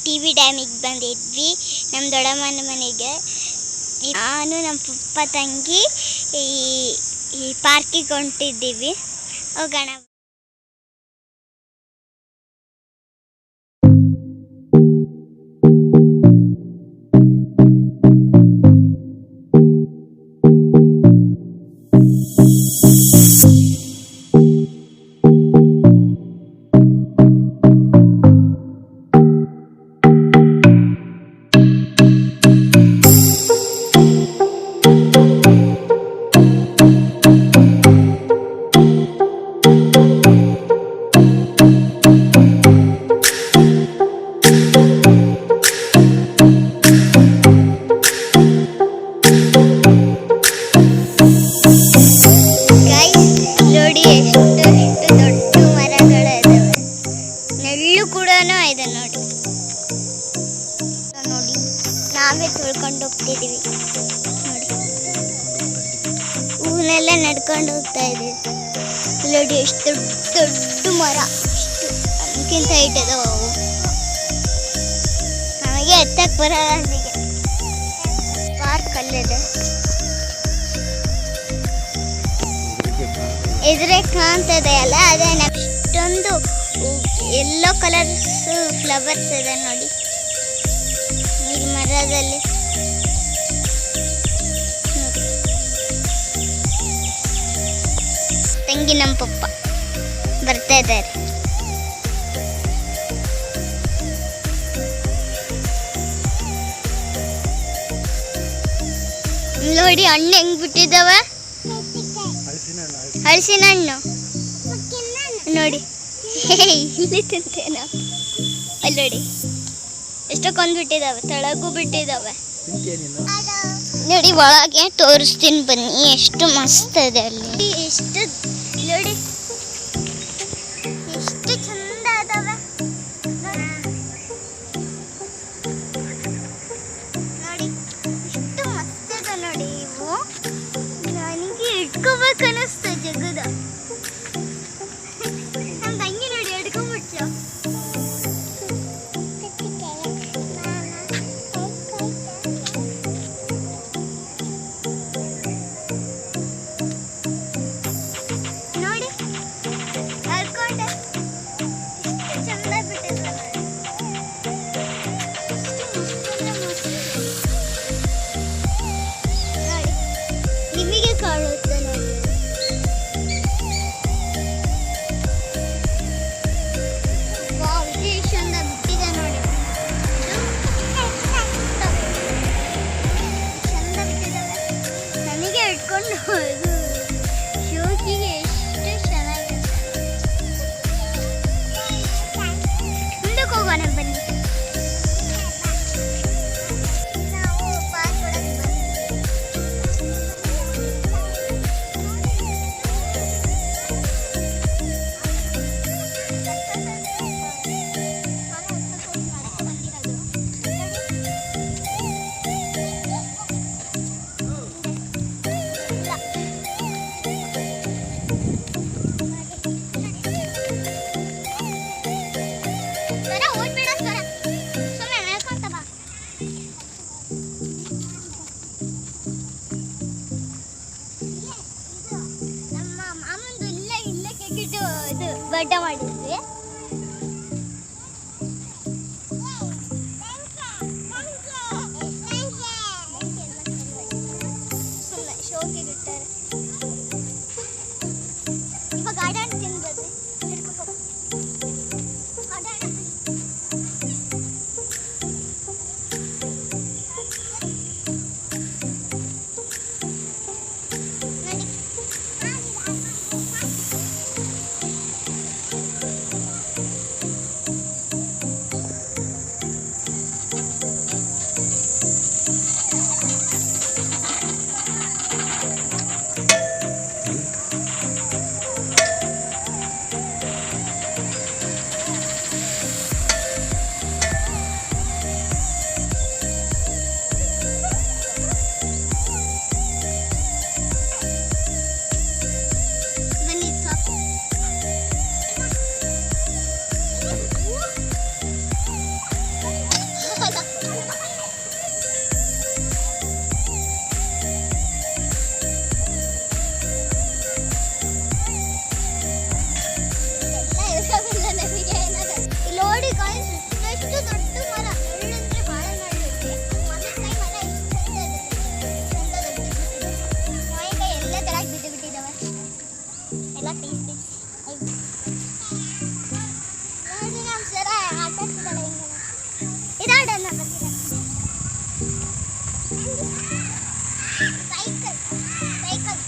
T V ಡ್ಯಾಮಿಗೆ ಬಂದಿದ್ವಿ ನಮ್ಮ ದೊಡ್ಡಮ್ಮನ ಮನೆಗೆ. ನಾನು ನಮ್ಮ ಪಪ್ಪ ತಂಗಿ ಈ ಪಾರ್ಕಿಗೆ ಹೊಂಟಿದ್ದೀವಿ. ಹೋಗೋಣ. ನಾವೇ ತೊಳ್ಕೊಂಡು ಹೋಗ್ತಿದ್ದೀವಿ ನೋಡಿ. ಹೂನೆಲ್ಲ ನಡ್ಕೊಂಡು ಹೋಗ್ತಾ ಇದ್ದೀವಿ. ನೋಡಿ ಎಷ್ಟು ದೊಡ್ಡ ದೊಡ್ಡ ಮರ, ಇಷ್ಟು ನಮಗಿಂತ ಹೈಟ್ ಇದಾವೆ ಅವು. ನಮಗೆ ಎತ್ತಕ್ಕೆ ಬರಲ್ಲ. ಅಲ್ಲಿಗೆ ಪಾರ್ಕ್ ಅಲ್ಲಿದೆ. ಎದುರೇ ಕಾಣ್ತದೆ ಅಲ್ಲ, ಅದೇ ನೆಕ್ಸ್ಟೊಂದು ಯೆಲ್ಲೋ ಕಲರ್ಸ್ ಫ್ಲವರ್ಸ್ ಇದೆ ನೋಡಿ ಈ ಮರದಲ್ಲಿ. ತಂಗಿ ನಮ್ಮ ಪಪ್ಪ ಬರ್ತಾ ಇದ್ದಾರೆ. ನೋಡಿ ಹಣ್ಣು ಹೆಂಗ್ ಬಿಟ್ಟಿದ್ದಾವೆ. ಹಲಸಿನ ಹಣ್ಣು ನೋಡಿ. ಇಲ್ಲಿ ತಿಂತೇನ ಅಲ್ಲಿ ನೋಡಿ ಎಷ್ಟಕ್ಕೊಂದು ಬಿಟ್ಟಿದ್ದಾವೆ, ತೆಳಗೂ ಬಿಟ್ಟಿದ್ದಾವೆ ನೋಡಿ. ಒಳಗೆ ತೋರಿಸ್ತೀನಿ ಬನ್ನಿ, ಎಷ್ಟು ಮಸ್ತ್ ಇದೆ ಅಲ್ಲಿ. ಎಷ್ಟು ನೋಡಿ, ಎಷ್ಟು ಚಂದ ಇದಾವೆ ನೋಡಿ. ಎಷ್ಟು ಮಸ್ತ್ ಇದೆ ನೋಡಿ. ಇವು ನನಗೆ ಇಟ್ಕೋಬೇಕು ಅನ್ನಿಸ್ತು ಜಗದ. ನಮ್ಮ ತಂಗಿ ನೋಡಿ ಹಿಡ್ಕೊಂಡ್ಬಿಟ್ಲು. ಶೋಕಿಗೆ ಎಷ್ಟು ಚೆನ್ನಾಗಿದೆ. ಮುಂದಕ್ಕೆ ಹೋಗೋಣ ಬನ್ನಿ. ನಾವು ಪಾರ್ಕ್ ಒಳಗೆ ಬಡ್ಡ ಮಾಡಿದ್ವಿ. ಸುಮ್ಮನೆ ಶೋಕಿಗೆ ಇಟ್ಟಾರೆ. ಇವಾಗ ಗಾರ್ಡನ್ ತಿನ್ಬೋದು. ಎಲ್ಲ ಟೇಸ್ಟ್ ನೋಡಿ ನಮ್ಮ ಸರ ಆಟ ಆಡ್ತಿದ್ದಾಳೆ ಇದಾಡೋಣ ಬರ್ತಿದ್ದಾನೆ ಸೈಕಲ್ ಸೈಕಲ್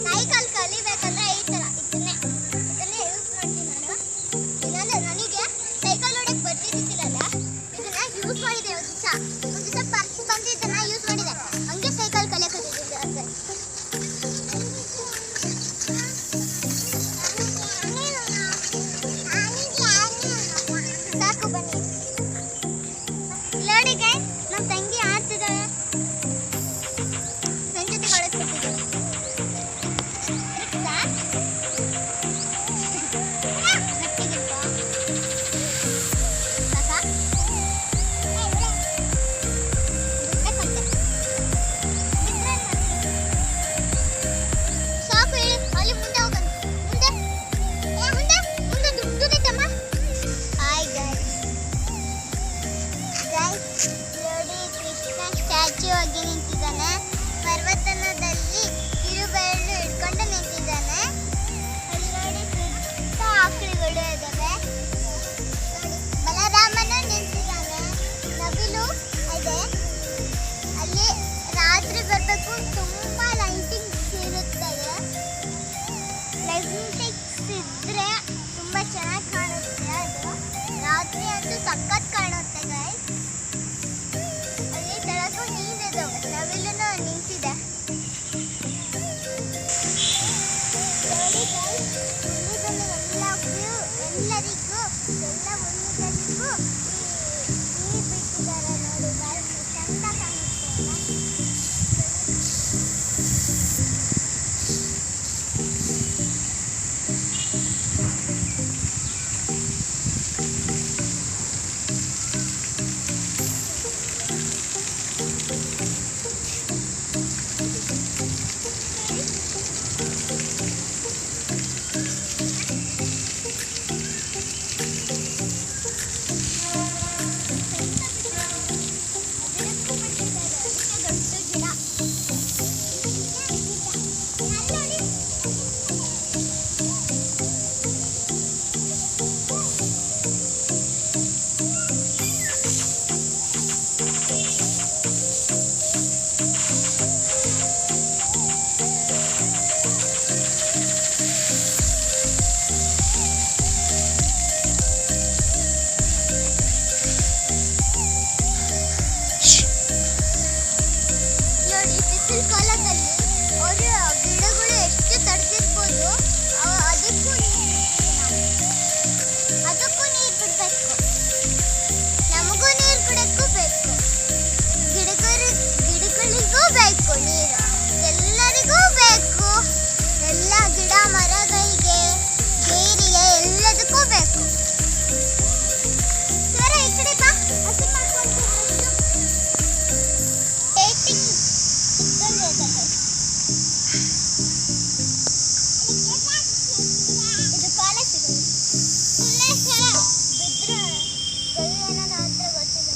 ಸೈಕಲ್ ಕಲಿಬೇಕಂದ್ರೆ ಈ ಥರ ಇದನ್ನೇ ಯೂಸ್ ಮಾಡ್ತೀನಿ ನಾನು. ಇನ್ನೊಂದು ನನಗೆ ಸೈಕಲ್ ಹೊಡಕ್ಕೆ ಬರ್ತಿದ್ದಿಲ್ಲಲ್ಲ, ಇದನ್ನ ಯೂಸ್ ಮಾಡಿದೆ ಒಂದು ದಿವಸ ಪರ್ಸ್ ಬಂದು ಇದನ್ನ ಯೂಸ್ ಮಾಡಿದೆ, ಹಂಗೆ ಸೈಕಲ್ ಕಲಿಯಕ್ಕಿದ್ದಿದ್ದೆ ಅಷ್ಟೇ. ಸಾಕು ಬನ್ನಿ ನೋಡಿ ಗೈಸ್, ನಮ್ಮ ತಂಗಿ ಆಡ್ತಿದ್ದಾಳೆ, ನನ್ನ ಜೊತೆ ಕಳಿಸ್ಕೊಟ್ಟಿದ್ದಾಳೆ. ಸ್ಟ್ಯಾಚ್ಯೂ ಆಗಿ ನಿಂತಿದ್ದಾನೆ, ಪರ್ವತನದಲ್ಲಿ ಕಿರುಬೆರಳು ಹಿಡ್ಕೊಂಡು ನಿಂತಿದ್ದಾನೆ. ಅಲ್ಲಿ ನೋಡಿ ಸುತ್ತ ಆಕಳುಗಳು ಇದ್ದಾವೆ, ಬಲರಾಮನ ನಿಂತಿದ್ದಾನೆ, ನವಿಲು ಇದೆ. ಅಲ್ಲಿ ರಾತ್ರಿ ಬರಬೇಕು, ತುಂಬ ಲೈಟಿಂಗ್ಸ್ ಇರುತ್ತದೆ. ಲೈಟಿಂಗ್ಸ್ ಇದ್ರೆ ತುಂಬ ಚೆನ್ನಾಗಿ ಕಾಣುತ್ತೆ, ಅದು ರಾತ್ರಿ ಅಂತೂ ಸಖತ್ ಕಾಣುತ್ತೆ ಗೈಸ್. ನವಿಲುನು ನಿಂತಿದೆ ಎಲ್ಲರಿಗೂ ಎಲ್ಲ ಹುಲ್ಲಿಗಳಿಗೂ ನೀರು ಬಿಟ್ಟಿದ್ದಾರೆ ನೋಡಿ ಗೈಸ್, ಚಂದ ಕಾಣುತ್ತೆ. ಕಾಲದಲ್ಲಿ ಅವರು ಗಿಡಗಳು ಎಷ್ಟು ತಡೆದಿರ್ಬೋದು, ಅದಕ್ಕೂ ನೀರು ಬಿಡಬೇಕು, ನಮಗೂ ನೀರು ಕುಡಕ್ಕೂ ಬೇಕು, ಗಿಡಗಳಿಗೂ ಬೇಕು ನೀರು, ಎಲ್ಲರಿಗೂ ಬೇಕು, ಎಲ್ಲ ಗಿಡ ಮರಗಳಿಗೆ ಬೇರಿಗೆ ಎಲ್ಲದಕ್ಕೂ ಬೇಕು. ಸ್ವರ ಈ ಕಡೆ ಬಾ, ಹಸಿ ಮಾಡ್ಕೊಂಡು ಇದು ಕಾಲೇಜ್ ಸುಮ್ಮನೆ ಸರ ಬಿದ್ರೆ ಏನೋ ಹತ್ರ ಗೊತ್ತಿಲ್ಲ.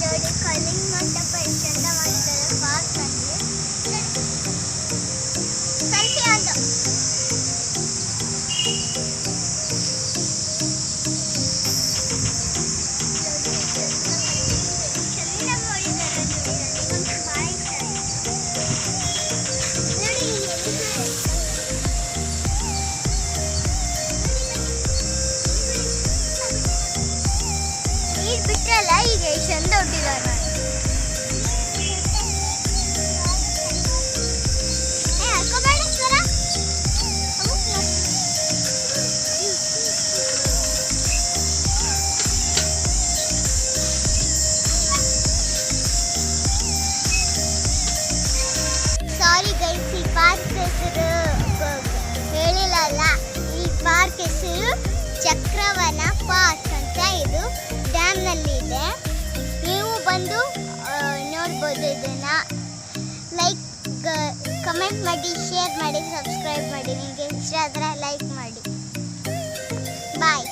ನೋಡಿ ಕಲ್ಲಿಂಗ್ ಮಂಟಪ ಎಷ್ಟು ಚಂದ ಮಾಡಿದ್ದಾರೆ ಪಾರ್ಕ್ ಅಲ್ಲಿ. ಸೆಲ್ಫಿ ಆದ ಚಂದ ಮಾಡಿದ್ದಾರೆ ನೋಡಿ, ಬಾಯ್ ನೋಡಿ ನೀರು ಬಿಟ್ರಲ್ಲ ಈಗ ಚಂದ ಹುಟ್ಟಿದ್ದಾರೆ. ಸಾರಿ ಗೈಸ್, ಈ ಪಾರ್ಕ್ ಹೆಸರು ಹೇಳಿಲ್ಲ. ಈ ಪಾರ್ಕ್ ಮಾಡ್ಬೋದು ಇದನ್ನು. ಲೈಕ್ ಕಮೆಂಟ್ ಮಾಡಿ, ಶೇರ್ ಮಾಡಿ, ಸಬ್ಸ್ಕ್ರೈಬ್ ಮಾಡಿ. ನಿಮಗೆ ಇಷ್ಟ ಆದರೆ ಲೈಕ್ ಮಾಡಿ. ಬಾಯ್.